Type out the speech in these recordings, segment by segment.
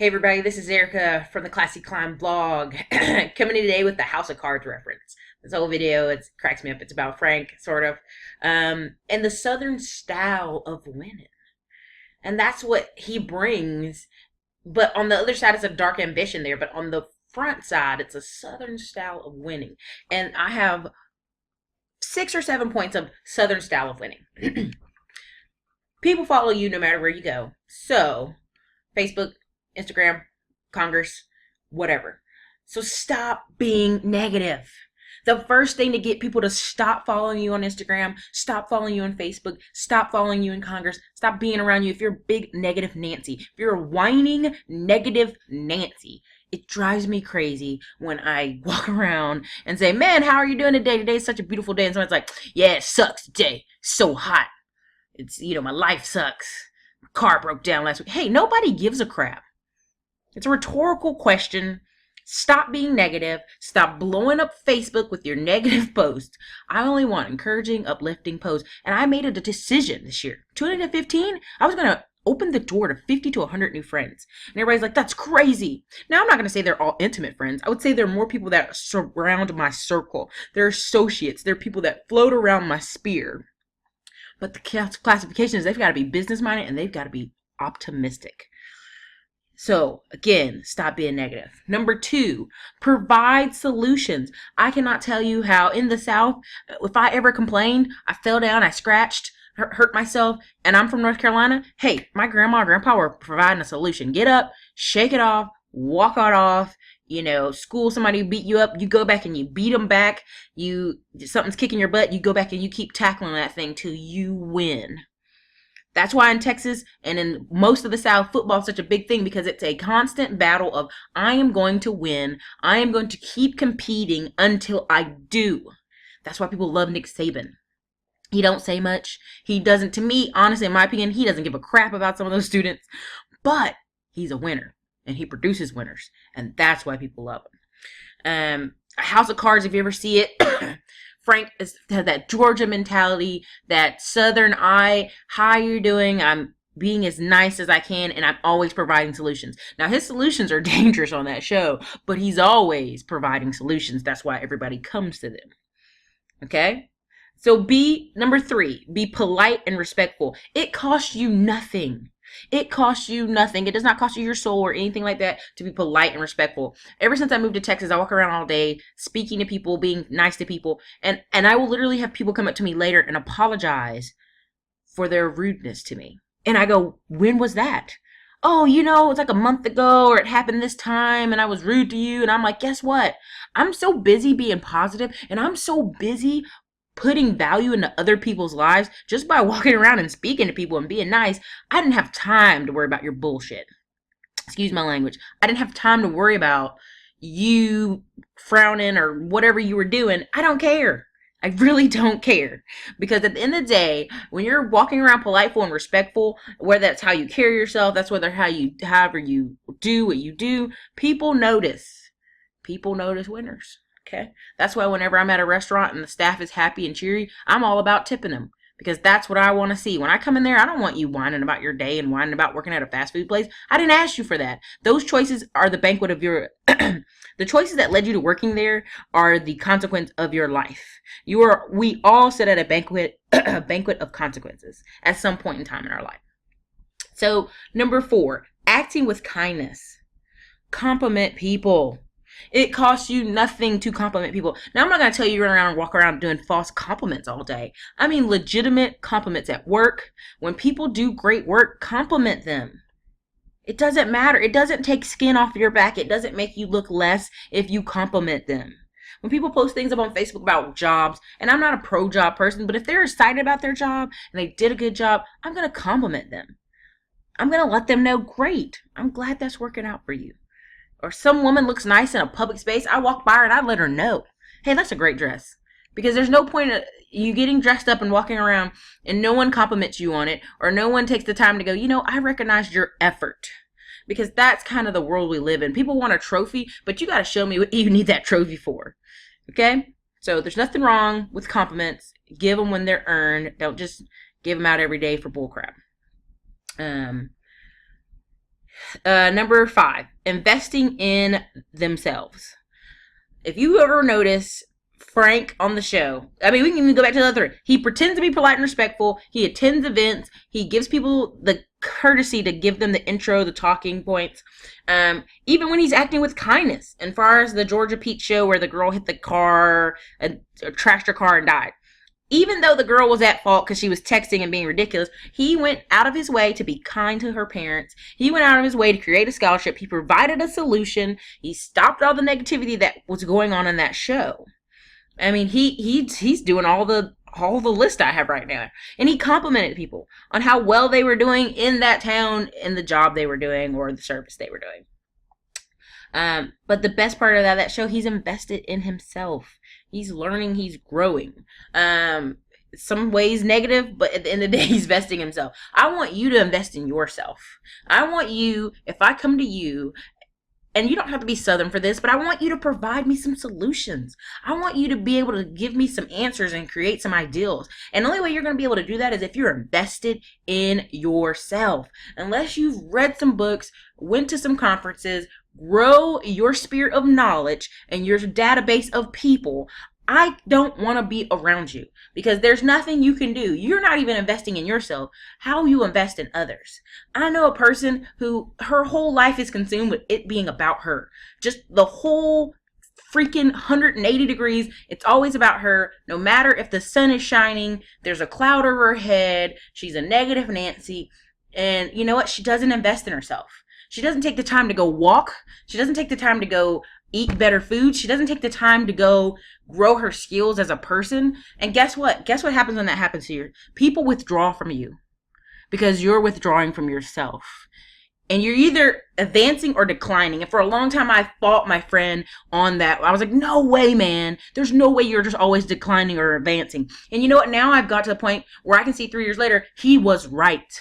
Hey everybody, this is Erica from the Classy Climb blog, coming in today with the House of Cards reference. This whole video, it cracks me up. It's about Frank, sort of, and the Southern style of winning. And that's what he brings, but on the other side, it's a dark ambition there, but on the front side, it's a Southern style of winning. And I have 6 or 7 points of Southern style of winning. People follow you no matter where you go. So, Facebook, Instagram, Congress, whatever. So stop being negative. The first thing to get people to stop following you on Instagram, stop following you on Facebook, stop following you in Congress, stop being around you if you're a big negative Nancy. If you're a whining negative Nancy, it drives me crazy when I walk around and say, man, how are you doing today? Today is such a beautiful day. And someone's like, yeah, it sucks today. It's so hot. It's, my life sucks. My car broke down last week. Hey, nobody gives a crap. It's a rhetorical question. Stop being negative. Stop blowing up Facebook with your negative posts. I only want encouraging, uplifting posts. And I made a decision this year. 2015, I was going to open the door to 50 to 100 new friends. And everybody's like, that's crazy. Now, I'm not going to say they're all intimate friends. I would say there are more people that surround my circle. They're associates. They're people that float around my sphere. But the classification is they've got to be business-minded and they've got to be optimistic. So, again, stop being negative. Number 2, provide solutions. I cannot tell you how in the South, if I ever complained, I fell down, I scratched, hurt myself, and I'm from North Carolina, hey, my grandma and grandpa were providing a solution. Get up, shake it off, walk it off, school somebody beat you up, you go back and you beat them back. Something's kicking your butt, you go back and you keep tackling that thing till you win. That's why in Texas and in most of the South, football is such a big thing because it's a constant battle of I am going to win. I am going to keep competing until I do. That's why people love Nick Saban. He don't say much. He doesn't, to me, honestly, in my opinion, he doesn't give a crap about some of those students. But he's a winner and he produces winners. And that's why people love him. House of Cards, if you ever see it, Frank has that Georgia mentality, that Southern how you doing? I'm being as nice as I can, and I'm always providing solutions. Now, his solutions are dangerous on that show, but he's always providing solutions. That's why everybody comes to them. Okay? So number 3, be polite and respectful. It costs you nothing. It costs you nothing. It does not cost you your soul or anything like that to be polite and respectful. Ever since I moved to Texas, I walk around all day speaking to people, being nice to people, and I will literally have people come up to me later and apologize for their rudeness to me. And I go, when was that? Oh, it's like a month ago, or it happened this time and I was rude to you. And I'm like, guess what? I'm so busy being positive and I'm so busy putting value into other people's lives just by walking around and speaking to people and being nice. I didn't have time to worry about your bullshit. Excuse my language. I didn't have time to worry about you frowning or whatever you were doing. I don't care. I really don't care. Because at the end of the day, when you're walking around politeful and respectful, whether that's how you carry yourself, that's however you do what you do, people notice. People notice winners. Okay, that's why whenever I'm at a restaurant and the staff is happy and cheery, I'm all about tipping them because that's what I want to see. When I come in there, I don't want you whining about your day and whining about working at a fast food place. I didn't ask you for that. Those choices are the banquet of your, the choices that led you to working there are the consequence of your life. We all sit at a banquet of consequences at some point in time in our life. So number 4, acting with kindness. Compliment people. It costs you nothing to compliment people. Now, I'm not going to tell you run around and walk around doing false compliments all day. I mean legitimate compliments at work. When people do great work, compliment them. It doesn't matter. It doesn't take skin off your back. It doesn't make you look less if you compliment them. When people post things up on Facebook about jobs, and I'm not a pro-job person, but if they're excited about their job and they did a good job, I'm going to compliment them. I'm going to let them know, great. I'm glad that's working out for you. Or some woman looks nice in a public space, I walk by her and I let her know, hey, that's a great dress. Because there's no point of you getting dressed up and walking around and no one compliments you on it, or no one takes the time to go, I recognized your effort. Because that's kind of the world we live in. People want a trophy, but you got to show me what you need that trophy for. Okay? So there's nothing wrong with compliments. Give them when they're earned. Don't just give them out every day for bullcrap. Number 5, investing in themselves. If you ever notice Frank on the show, I mean, we can even go back to the other. He pretends to be polite and respectful. He attends events. He gives people the courtesy to give them the intro, the talking points. Even when he's acting with kindness. And far as the Georgia Peach show where the girl hit the car, trashed her car and died. Even though the girl was at fault because she was texting and being ridiculous, he went out of his way to be kind to her parents. He went out of his way to create a scholarship. He provided a solution. He stopped all the negativity that was going on in that show. I mean, he's doing all the list I have right now. And he complimented people on how well they were doing in that town, in the job they were doing, or the service they were doing. But the best part of that show, he's invested in himself. He's learning, he's growing. Some ways negative, but at the end of the day, he's investing in himself. I want you to invest in yourself. I want you, if I come to you, and you don't have to be Southern for this, but I want you to provide me some solutions. I want you to be able to give me some answers and create some ideals. And the only way you're going to be able to do that is if you're invested in yourself. Unless you've read some books, went to some conferences, grow your spirit of knowledge and your database of people, I don't want to be around you because there's nothing you can do. You're not even investing in yourself. How you invest in others. I know a person who her whole life is consumed with it being about her. Just the whole freaking 180 degrees. It's always about her. No matter if the sun is shining, there's a cloud over her head. She's a negative Nancy. And you know what? She doesn't invest in herself. She doesn't take the time to go walk. She doesn't take the time to go eat better food. She doesn't take the time to go grow her skills as a person. And guess what? Guess what happens when that happens to you? People withdraw from you because you're withdrawing from yourself. And you're either advancing or declining. And for a long time, I fought my friend on that. I was like, no way, man. There's no way you're just always declining or advancing. And you know what? Now I've got to the point where I can see 3 years later, he was right.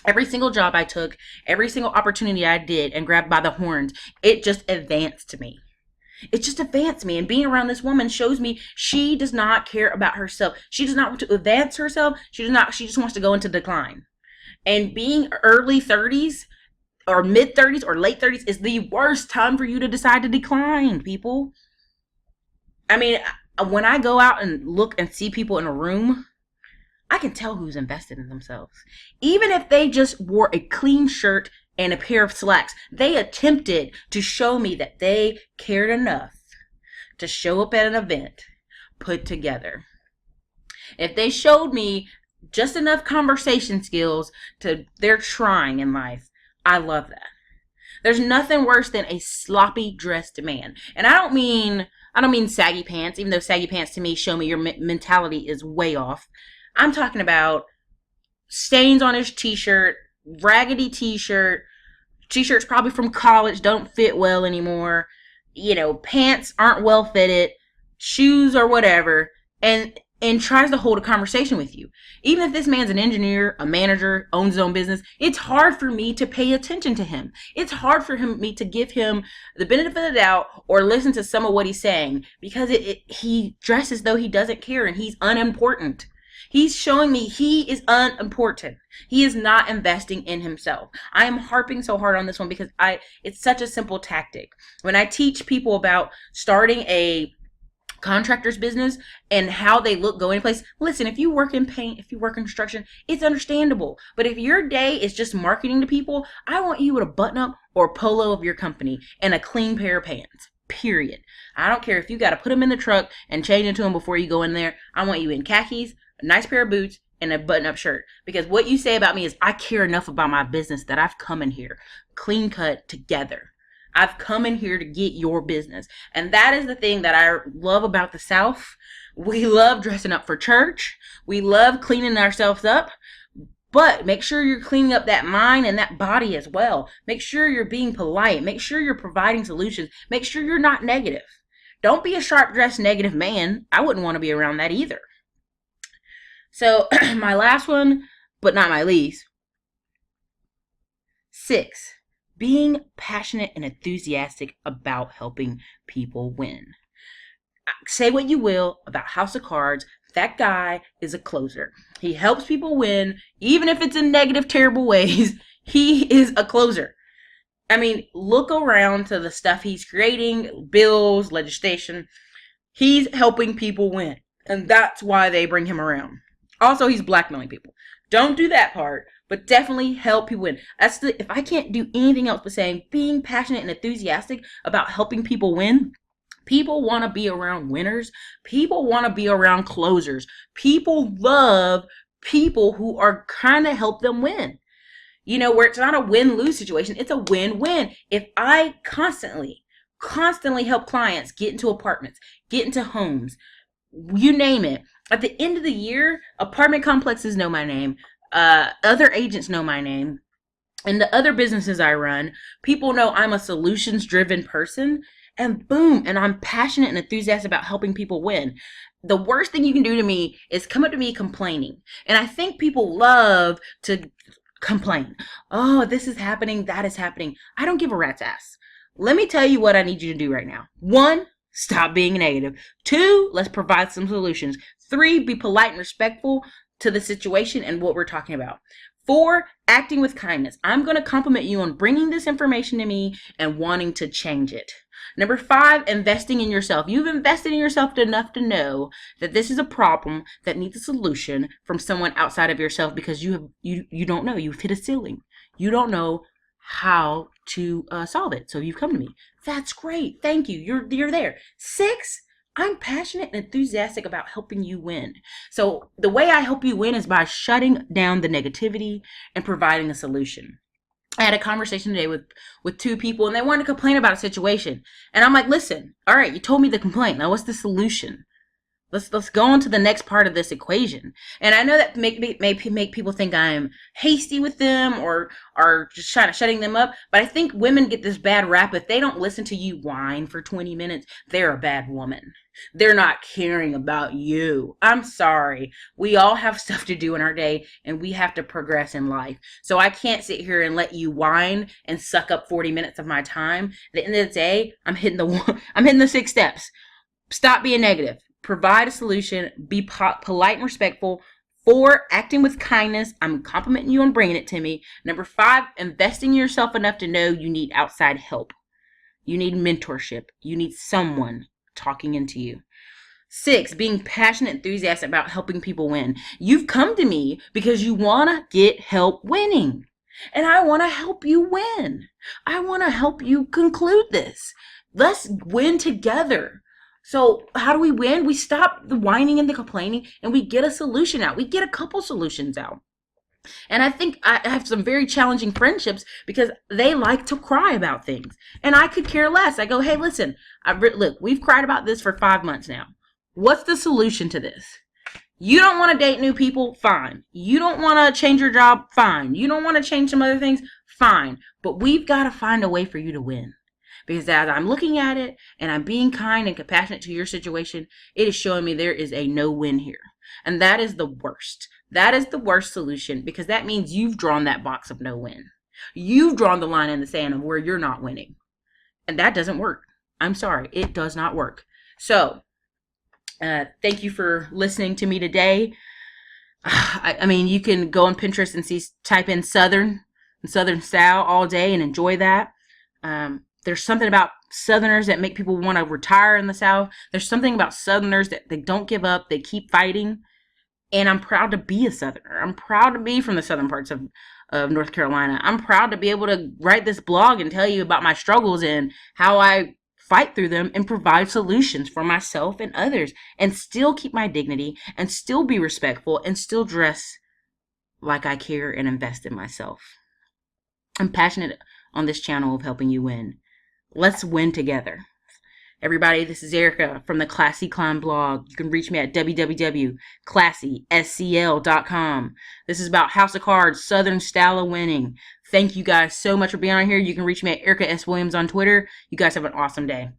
Every single job I took, every single opportunity I did and grabbed by the horns, it just advanced me. It just advanced me. And being around this woman shows me she does not care about herself. She does not want to advance herself. She just wants to go into decline. And being early 30s or mid 30s or late 30s is the worst time for you to decide to decline, people. I mean, when I go out and look and see people in a room, I can tell who's invested in themselves. Even if they just wore a clean shirt and a pair of slacks, they attempted to show me that they cared enough to show up at an event put together. If they showed me just enough conversation skills to they're trying in life, I love that. There's nothing worse than a sloppy dressed man. And I don't mean saggy pants, even though saggy pants to me show me your mentality is way off. I'm talking about stains on his t-shirt, raggedy t-shirts probably from college, don't fit well anymore. You know, pants aren't well fitted, shoes or whatever, and tries to hold a conversation with you. Even if this man's an engineer, a manager, owns his own business, it's hard for me to pay attention to him. It's hard for me to give him the benefit of the doubt or listen to some of what he's saying because he dresses though he doesn't care and he's unimportant. He's showing me he is unimportant. He is not investing in himself. I am harping so hard on this one because it's such a simple tactic. When I teach people about starting a contractor's business and how they look going place, listen, if you work in paint, if you work in construction, it's understandable. But if your day is just marketing to people, I want you with a button up or polo of your company and a clean pair of pants. Period. I don't care if you got to put them in the truck and change into them before you go in there. I want you in khakis, a nice pair of boots, and a button-up shirt. Because what you say about me is I care enough about my business that I've come in here clean cut together. I've come in here to get your business. And that is the thing that I love about the South. We love dressing up for church. We love cleaning ourselves up. But make sure you're cleaning up that mind and that body as well. Make sure you're being polite. Make sure you're providing solutions. Make sure you're not negative. Don't be a sharp-dressed negative man. I wouldn't want to be around that either. So, my last one, but not my least. 6, being passionate and enthusiastic about helping people win. Say what you will about House of Cards, that guy is a closer. He helps people win, even if it's in negative, terrible ways. He is a closer. I mean, look around to the stuff he's creating, bills, legislation. He's helping people win. And that's why they bring him around. Also, he's blackmailing people. Don't do that part, but definitely help people win. If I can't do anything else but saying being passionate and enthusiastic about helping people win, people want to be around winners. People want to be around closers. People love people who are trying to help them win. You know, where it's not a win-lose situation, it's a win-win. If I constantly help clients get into apartments, get into homes, you name it. At the end of the year, apartment complexes know my name. Other agents know my name. And the other businesses I run, people know I'm a solutions-driven person. And boom, and I'm passionate and enthusiastic about helping people win. The worst thing you can do to me is come up to me complaining. And I think people love to complain. Oh, this is happening, that is happening. I don't give a rat's ass. Let me tell you what I need you to do right now. 1, stop being negative. 2, let's provide some solutions. 3, be polite and respectful to the situation and what we're talking about. 4, acting with kindness. I'm going to compliment you on bringing this information to me and wanting to change it. Number 5, investing in yourself. You've invested in yourself enough to know that this is a problem that needs a solution from someone outside of yourself, because you don't know. You've hit a ceiling. You don't know how to solve it. So you've come to me. That's great. Thank you. You're there. 6, I'm passionate and enthusiastic about helping you win. So the way I help you win is by shutting down the negativity and providing a solution. I had a conversation today with 2 people, and they wanted to complain about a situation. And I'm like, listen, all right, you told me the complaint. Now what's the solution? Let's go on to the next part of this equation. And I know that make people think I'm hasty with them or just shutting them up. But I think women get this bad rap. If they don't listen to you whine for 20 minutes, they're a bad woman. They're not caring about you. I'm sorry. We all have stuff to do in our day, and we have to progress in life. So I can't sit here and let you whine and suck up 40 minutes of my time. At the end of the day, I'm hitting the 6 steps. Stop being negative. Provide a solution. Be polite and respectful. 4, acting with kindness. I'm complimenting you on bringing it to me. Number 5, investing in yourself enough to know you need outside help. You need mentorship. You need someone talking into you. 6, being passionate, enthusiastic about helping people win. You've come to me because you want to get help winning. And I want to help you win. I want to help you conclude this. Let's win together. So how do we win? We stop the whining and the complaining, and we get a solution out. We get a couple solutions out. And I think I have some very challenging friendships because they like to cry about things. And I could care less. I go, hey, listen, look, we've cried about this for 5 months now. What's the solution to this? You don't want to date new people? Fine. You don't want to change your job? Fine. You don't want to change some other things? Fine. But we've got to find a way for you to win. Because as I'm looking at it and I'm being kind and compassionate to your situation, it is showing me there is a no-win here. And that is the worst. That is the worst solution, because that means you've drawn that box of no-win. You've drawn the line in the sand of where you're not winning. And that doesn't work. I'm sorry. It does not work. So, thank you for listening to me today. I mean, you can go on Pinterest and type in Southern style all day and enjoy that. There's something about Southerners that make people want to retire in the South. There's something about Southerners that they don't give up. They keep fighting. And I'm proud to be a Southerner. I'm proud to be from the southern parts of North Carolina. I'm proud to be able to write this blog and tell you about my struggles and how I fight through them and provide solutions for myself and others, and still keep my dignity and still be respectful and still dress like I care and invest in myself. I'm passionate on this channel of helping you win. Let's win together. Everybody, this is Erica from the Classy Climb blog. You can reach me at www.classyscl.com. This is about House of Cards, Southern style of winning. Thank you guys so much for being on here. You can reach me at Erica S. Williams on Twitter. You guys have an awesome day.